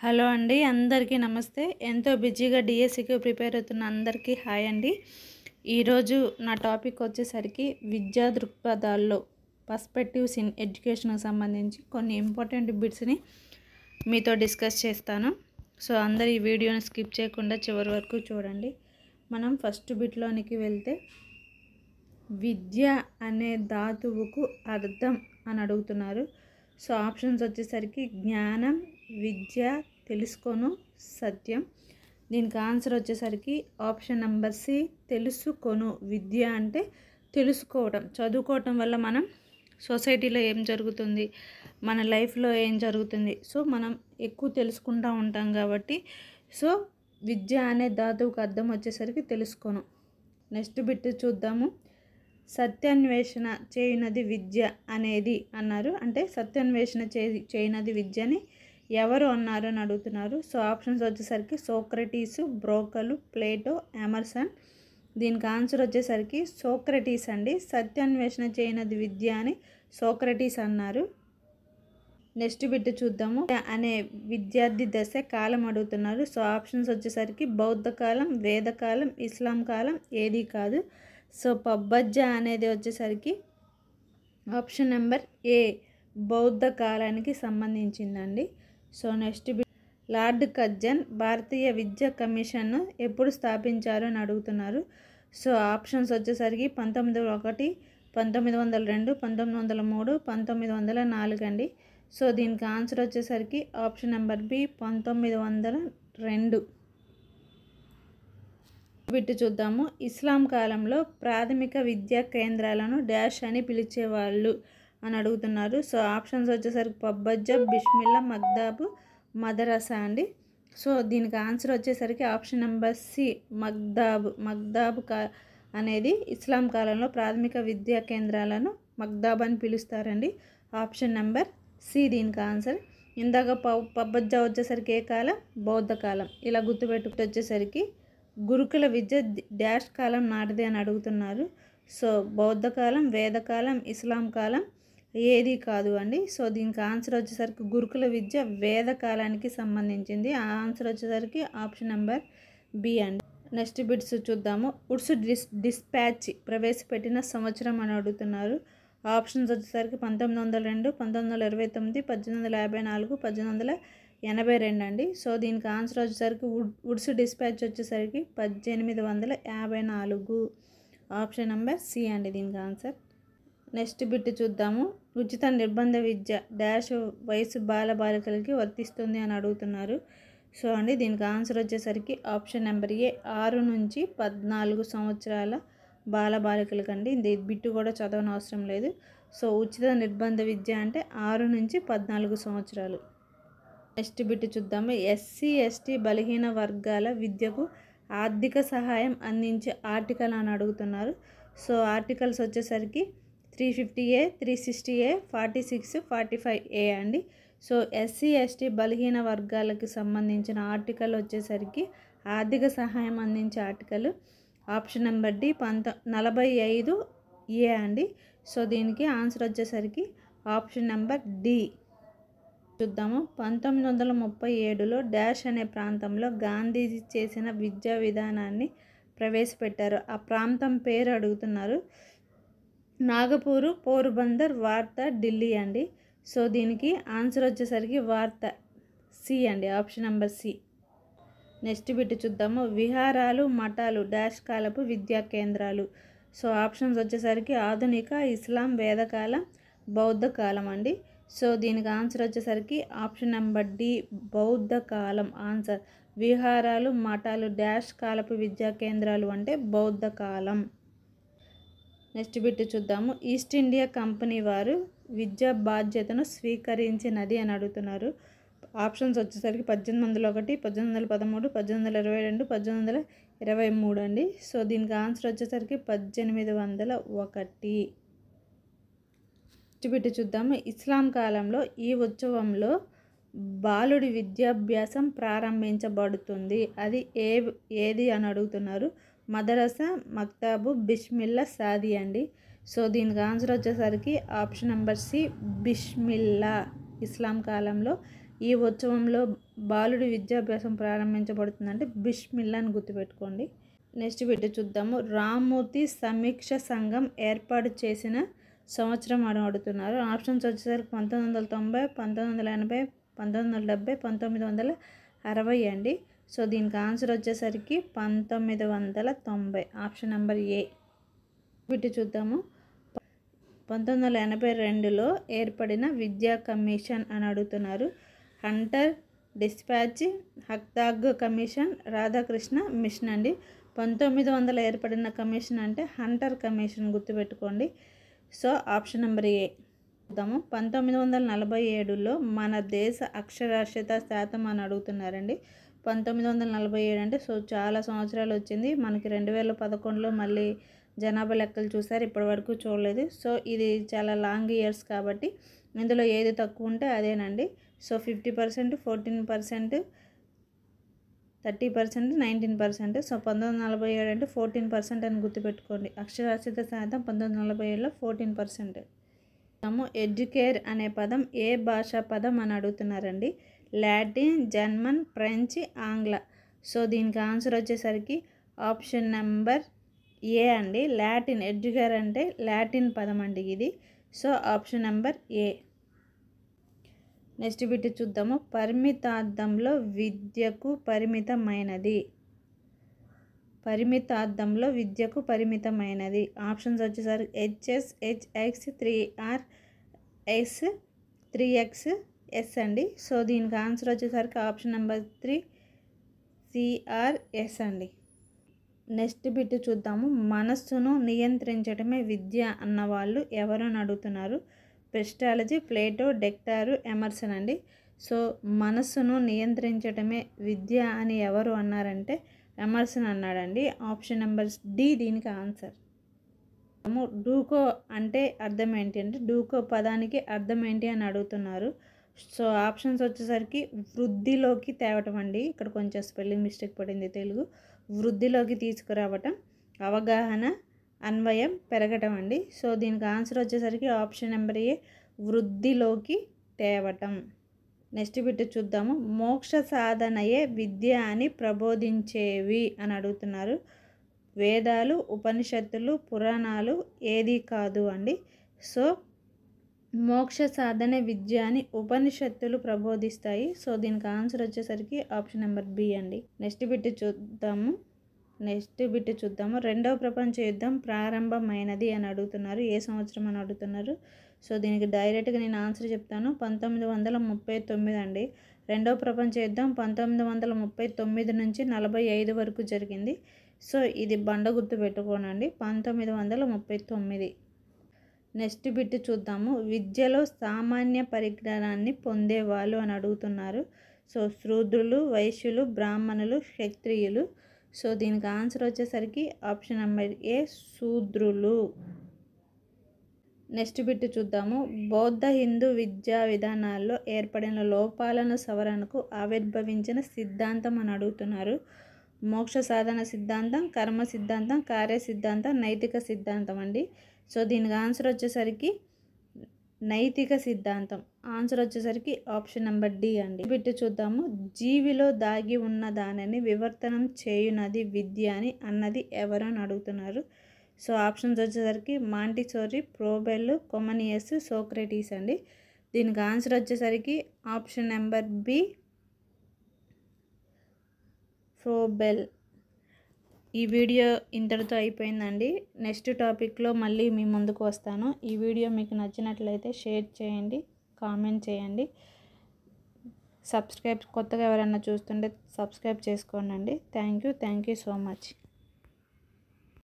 Hello అండి, అందరికీ నమస్తే. ఎంతో బిజీగా డిఎస్సికి ప్రిపేర్ అవుతున్న అందరికీ హాయ్ అండి. ఈరోజు నా టాపిక్ వచ్చేసరికి విద్యా దృక్పథాల్లో పర్స్పెక్టివ్స్ ఇన్ ఎడ్యుకేషన్కి సంబంధించి కొన్ని ఇంపార్టెంట్ బిట్స్ని మీతో డిస్కస్ చేస్తాను. సో అందరు ఈ వీడియోని స్కిప్ చేయకుండా చివరి వరకు చూడండి. మనం ఫస్ట్ బిట్లోనికి వెళ్తే విద్య అనే ధాతువుకు అర్థం అని అడుగుతున్నారు. సో ఆప్షన్స్ వచ్చేసరికి జ్ఞానం, విద్య, తెలుసుకొను, సత్యం. దీనికి ఆన్సర్ వచ్చేసరికి ఆప్షన్ నెంబర్ సి, తెలుసుకొను. విద్య అంటే తెలుసుకోవటం, చదువుకోవటం వల్ల మనం సొసైటీలో ఏం జరుగుతుంది, మన లైఫ్లో ఏం జరుగుతుంది, సో మనం ఎక్కువ తెలుసుకుంటూ ఉంటాం కాబట్టి సో విద్య అనే ధాతువుకు అర్థం వచ్చేసరికి తెలుసుకొను. నెక్స్ట్ బిట్ చూద్దాము. సత్యాన్వేషణ చేయునది విద్య అనేది అన్నారు. అంటే సత్యాన్వేషణ చేయునది విద్యని ఎవరు అన్నారు అని అడుగుతున్నారు. సో ఆప్షన్స్ వచ్చేసరికి సోక్రటీసు, బ్రోకలు, ప్లేటో, ఎమర్సన్. దీనికి ఆన్సర్ వచ్చేసరికి సోక్రటీస్ అండి. సత్యాన్వేషణ చేయునది విద్య అని సోక్రటీస్ అన్నారు. నెక్స్ట్ బిట్ చూద్దాము. అనే విద్యార్థి దశ కాలం అడుగుతున్నారు. సో ఆప్షన్స్ వచ్చేసరికి బౌద్ధ కాలం, వేదకాలం, ఇస్లాం కాలం, ఏది కాదు. సో పబ్బజ్జ అనేది వచ్చేసరికి ఆప్షన్ నెంబర్ ఏ, బౌద్ధ కాలానికి సంబంధించిందండి. సో నెక్స్ట్ లార్డ్ కర్జన్ భారతీయ విద్యా కమిషన్ను ఎప్పుడు స్థాపించారు అని అడుగుతున్నారు. సో ఆప్షన్స్ వచ్చేసరికి 1901, 1902, 1903, 1904 అండి. సో దీనికి ఆన్సర్ వచ్చేసరికి ఆప్షన్ నెంబర్ బి, 1902. బిట్ చూద్దాము. ఇస్లాం కాలంలో ప్రాథమిక విద్యా కేంద్రాలను డాష్ అని పిలిచేవాళ్ళు అని అడుగుతున్నారు. సో ఆప్షన్స్ వచ్చేసరికి పబ్బజ్జ, బిస్మిల్లా, మగ్దాబు, మదరసా అండి. సో దీనికి ఆన్సర్ వచ్చేసరికి ఆప్షన్ నెంబర్ సి, మగ్దాబు అనేది ఇస్లాం కాలంలో ప్రాథమిక విద్యా కేంద్రాలను మగ్దాబ్ అని పిలుస్తారండి. ఆప్షన్ నెంబర్ సి దీనికి ఆన్సర్. ఇందాక పబ్బజ్జ వచ్చేసరికి ఏ కాలం, బౌద్ధ కాలం. ఇలా గుర్తుపెట్టుకుంటే వచ్చేసరికి గురుకుల విద్య డాష్ కాలం నాటిదే అని అడుగుతున్నారు. సో బౌద్ధ కాలం, వేదకాలం, ఇస్లాం కాలం, ఏది కాదు అండి. సో దీనికి ఆన్సర్ వచ్చేసరికి గురుకుల విద్య వేదకాలానికి సంబంధించింది. ఆ ఆన్సర్ వచ్చేసరికి ఆప్షన్ నెంబర్ బి అండి. నెక్స్ట్ బిట్స్ చూద్దాము. ఉడ్స్ డిస్పాచ్ ప్రవేశపెట్టిన సంవత్సరం అని అడుగుతున్నారు. ఆప్షన్స్ వచ్చేసరికి 1902, 1929, 1854, 1882 అండి. సో దీనికి ఆన్సర్ వచ్చేసరికి ఉడ్స్ డిస్పాచ్ వచ్చేసరికి 1854. ఆప్షన్ నెంబర్ సి అండి దీనికి ఆన్సర్. నెక్స్ట్ బిట్ చూద్దాము. ఉచిత నిర్బంధ విద్య డాష్ వయసు బాలికలకి వర్తిస్తుంది అని అడుగుతున్నారు. సో అండి దీనికి ఆన్సర్ వచ్చేసరికి ఆప్షన్ నెంబర్ ఏ, 6 నుంచి 14 సంవత్సరాల బాలికలకి అండి. ఇది బిట్టు కూడా చదవనవసరం లేదు. సో ఉచిత నిర్బంధ విద్య అంటే 6 నుంచి 14 సంవత్సరాలు. నెక్స్ట్ బిట్ చూద్దాము. ఎస్సీ ఎస్టీ బలహీన వర్గాల విద్యకు ఆర్థిక సహాయం అందించే ఆర్టికల్ అని అడుగుతున్నారు. సో ఆర్టికల్స్ వచ్చేసరికి 350A, 360A, 46, 45A అండి. సో ఎస్సీ ఎస్టీ బలహీన వర్గాలకు సంబంధించిన ఆర్టికల్ వచ్చేసరికి ఆర్థిక సహాయం అందించే article option number D, 45A అండి. సో దీనికి ఆన్సర్ వచ్చేసరికి ఆప్షన్ నెంబర్ డి. చూద్దాము. 1937లో డాష్ అనే ప్రాంతంలో గాంధీజీ చేసిన విద్యా విధానాన్ని ప్రవేశపెట్టారు. ఆ ప్రాంతం పేరు అడుగుతున్నారు. నాగపూరు, పోర్బందర్, వార్తా, ఢిల్లీ అండి. సో దీనికి ఆన్సర్ వచ్చేసరికి వార్తా, సి అండి. Option number C. Next bit చూద్దాము. విహారాలు, మఠాలు డాష్ కాలపు విద్యా కేంద్రాలు. సో ఆప్షన్స్ వచ్చేసరికి ఆధునిక, ఇస్లాం, వేదకాలం, బౌద్ధ కాలం అండి. సో దీనికి ఆన్సర్ వచ్చేసరికి ఆప్షన్ నెంబర్ డి, బౌద్ధ కాలం ఆన్సర్. విహారాలు, మఠాలు డాష్ కాలపు విద్యా కేంద్రాలు అంటే బౌద్ధ కాలం. నెక్స్ట్ బిట్ చూద్దాము. ఈస్ట్ ఇండియా కంపెనీ వారు విద్యా బాధ్యతను స్వీకరించినది అని అడుగుతున్నారు. ఆప్షన్స్ వచ్చేసరికి 1801, 1813, 1822, 1823 అండి. సో దీనికి ఆన్సర్ వచ్చేసరికి 1801. బిట్ చూద్దాము. ఇస్లాం కాలంలో ఈ ఉత్సవంలో బాలుడి విద్యాభ్యాసం ప్రారంభించబడుతుంది. అది ఏది అని అడుగుతున్నారు. మదరసా, మక్తాబు, బిస్మిల్లా, సాది అండి. సో దీనికి ఆన్సర్ వచ్చేసరికి ఆప్షన్ నెంబర్ సి, బిస్మిల్లా. ఇస్లాం కాలంలో ఈ ఉత్సవంలో బాలుడి విద్యాభ్యాసం ప్రారంభించబడుతుందంటే బిస్మిల్లా అని గుర్తుపెట్టుకోండి. నెక్స్ట్ వీడియో చూద్దాము. రామ్మూర్తి సమీక్ష సంఘం ఏర్పాటు చేసిన సంవత్సరం అని అడుగుతున్నారు. ఆప్షన్స్ వచ్చేసరికి 1990, 1980, 1970, 1960 అండి. సో దీనికి ఆన్సర్ వచ్చేసరికి 1990. Option number A. వీటి చూద్దాము. 1982లో ఏర్పడిన విద్యా కమిషన్ అని అడుగుతున్నారు. Hunter dispatch, Hartog commission, Radhakrishna mission అండి. 1900 ఏర్పడిన కమిషన్ అంటే హంటర్ కమిషన్ గుర్తుపెట్టుకోండి. సో ఆప్షన్ నెంబర్ ఏ చూద్దాము. 1947లో మన దేశ అక్షరాస్యత శాతం అని అడుగుతున్నారండి. 1947 అంటే సో చాలా సంవత్సరాలు వచ్చింది. మనకి 2011లో మళ్ళీ జనాభా లెక్కలు చూసారు, ఇప్పటి వరకు చూడలేదు. సో ఇది చాలా లాంగ్ ఇయర్స్ కాబట్టి ఇందులో ఏది తక్కువ ఉంటే అదేనండి. సో 50%, 14%, 30%, 19%. సో 1947 అంటే 14% అని గుర్తుపెట్టుకోండి. అక్షరాస్యత శాతం 1947లో 14%. ఎడ్యుకేర్ అనే పదం ఏ భాషా పదం అని అడుగుతున్నారండి. లాటిన్, జర్మన్, ఫ్రెంచ్, ఆంగ్ల. సో దీనికి ఆన్సర్ వచ్చేసరికి ఆప్షన్ నెంబర్ ఏ అండి. లాటిన్. ఎడ్యుకేర్ అంటే లాటిన్ పదం అండి ఇది. So option number A. Next bit చూద్దాము. పరిమితార్థంలో విద్యకు పరిమితమైనది. పరిమితార్థంలో విద్యకు పరిమితమైనది. ఆప్షన్స్ వచ్చేసరికి HS, HX, 3R, S, 3XS అండి. సో దీనికి ఆన్సర్ వచ్చేసరికి ఆప్షన్ నెంబర్ 3 CRS అండి. నెక్స్ట్ బిట్ చూద్దాము. మనస్సును నియంత్రించడమే విద్య అన్నవాళ్ళు ఎవరు అని అడుగుతున్నారు. పెస్టాలజీ, ప్లేటో, డెక్టారు, ఎమర్సన్ అండి. సో మనస్సును నియంత్రించడమే విద్య అని ఎవరు అన్నారంటే ఎమర్సన్ అన్నాడండి. ఆప్షన్ నెంబర్ డి దీనికి ఆన్సర్. డూకో అంటే అర్థం ఏంటి అంటే డూకో పదానికి అర్థం ఏంటి అని అడుగుతున్నారు. సో ఆప్షన్స్ వచ్చేసరికి వృద్ధిలోకి తేవటం అండి. ఇక్కడ కొంచెం స్పెల్లింగ్ మిస్టేక్ పడింది. తెలుగు వృద్ధిలోకి తీసుకురావటం, అవగాహన, అన్వయం, పెరగటం అండి. సో దీనికి ఆన్సర్ వచ్చేసరికి ఆప్షన్ నెంబర్ ఏ వృద్ధిలోకి తేవటం. నెక్స్ట్ బిట్ చూద్దాము. మోక్ష సాధనయే విద్య అని ప్రబోధించేవి అని అడుగుతున్నారు. వేదాలు, ఉపనిషత్తులు, పురాణాలు ఏది కాదు అండి. సో మోక్ష సాధన విద్య అని ఉపనిషత్తులు ప్రబోధిస్తాయి. సో దీనికి ఆన్సర్ వచ్చేసరికి ఆప్షన్ నెంబర్ బి అండి. నెక్స్ట్ బిట్ చూద్దాము. రెండవ ప్రపంచ యుద్ధం ప్రారంభమైనది అని అడుగుతున్నారు. ఏ సంవత్సరం అని అడుగుతున్నారు. సో దీనికి డైరెక్ట్గా నేను ఆన్సర్ చెప్తాను. 1939 అండి. రెండవ ప్రపంచ యుద్ధం 1939 నుంచి 45 వరకు జరిగింది. సో ఇది బండ గుర్తు పెట్టుకోనండి. 1939. నెక్స్ట్ బిట్ చూద్దాము. విద్యలో సామాన్య పరిజ్ఞానాన్ని పొందేవాళ్ళు అని అడుగుతున్నారు. సో శూద్రులు, వైశ్యులు, బ్రాహ్మణులు, క్షత్రియులు. సో దీనికి ఆన్సర్ వచ్చేసరికి ఆప్షన్ నెంబర్ ఏ శూద్రులు. నెక్స్ట్ బిట్ చూద్దాము. బౌద్ధ హిందూ విద్యా విధానాల్లో ఏర్పడిన లోపాలను సవరణకు ఆవిర్భవించిన సిద్ధాంతం అని అడుగుతున్నారు. మోక్ష సాధన సిద్ధాంతం, కర్మ సిద్ధాంతం, కార్య సిద్ధాంతం, నైతిక సిద్ధాంతం అండి. సో దీనికి ఆన్సర్ వచ్చేసరికి నైతిక సిద్ధాంతం. ఆన్సర్ వచ్చేసరికి ఆప్షన్ నెంబర్ డి అండి. బిట్ చూద్దాము. జీవిలో దాగి ఉన్న దానిని వివర్తనం చేయునది విద్య అని అన్నది ఎవరు అని అడుగుతున్నారు. సో ఆప్షన్స్ వచ్చేసరికి మాంటిసోరీ, ప్రోబెల్, కొమనియస్, సోక్రటీస్ అండి. దీనికి ఆన్సర్ వచ్చేసరికి ఆప్షన్ నెంబర్ బి ప్రోబెల్. ఈ వీడియో ఇంతటితో అయిపోయిందండి. నెక్స్ట్ టాపిక్లో మళ్ళీ మీ ముందుకు వస్తాను. ఈ వీడియో మీకు నచ్చినట్లయితే షేర్ చేయండి, కామెంట్ చేయండి, కొత్తగా ఎవరైనా చూస్తుంటే సబ్స్క్రైబ్ చేసుకోండి. Thank you so much.